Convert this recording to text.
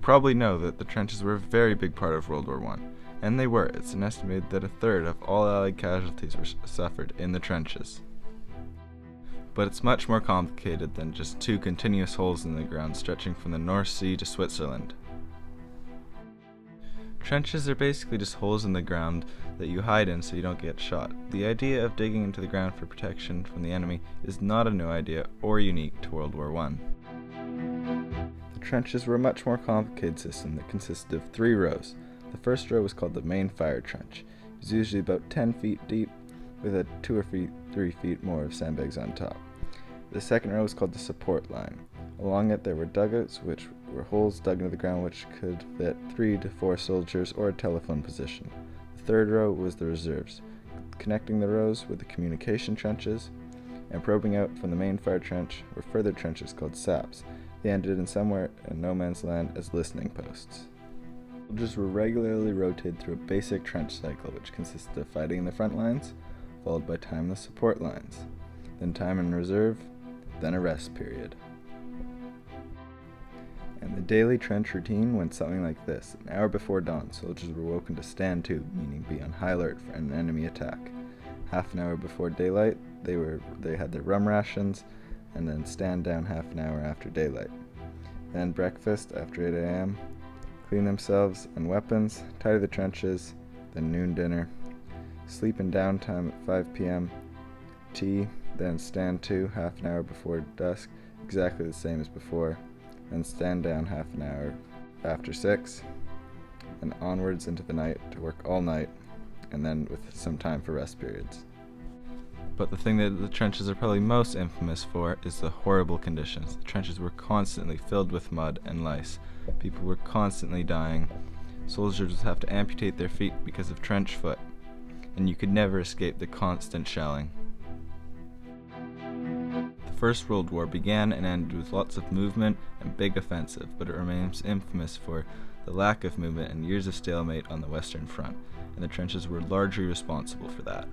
probably know that the trenches were a very big part of World War I, and they were. It's an estimated that a third of all Allied casualties were suffered in the trenches. But it's much more complicated than just two continuous holes in the ground stretching from the North Sea to Switzerland. Trenches are basically just holes in the ground that you hide in so you don't get shot. The idea of digging into the ground for protection from the enemy is not a new idea or unique to World War I. The trenches were a much more complicated system that consisted of 3 rows. The first row was called the main fire trench. It was usually about 10 feet deep with a 2 or 3 feet more of sandbags on top. The second row was called the support line. Along it there were dugouts, which were holes dug into the ground which could fit 3 to 4 soldiers or a telephone position. The third row was the reserves, connecting the rows with the communication trenches, and probing out from the main fire trench were further trenches called saps. They ended in somewhere in no man's land as listening posts. Soldiers were regularly rotated through a basic trench cycle which consisted of fighting in the front lines, followed by time in the support lines, then time in reserve, then a rest period. And the daily trench routine went something like this. An hour before dawn, soldiers were woken to stand to, meaning be on high alert for an enemy attack. Half an hour before daylight, they had their rum rations, and then stand down half an hour after daylight. Then breakfast after 8 a.m., clean themselves and weapons, tidy the trenches, then noon dinner, sleep in downtime at 5 p.m., tea, then stand to half an hour before dusk, exactly the same as before, then stand down half an hour after 6, and onwards into the night to work all night, and then with some time for rest periods. But the thing that the trenches are probably most infamous for is the horrible conditions. The trenches were constantly filled with mud and lice. People were constantly dying. Soldiers would have to amputate their feet because of trench foot, and you could never escape the constant shelling. The First World War began and ended with lots of movement and big offensive, but it remains infamous for the lack of movement and years of stalemate on the Western Front, and the trenches were largely responsible for that.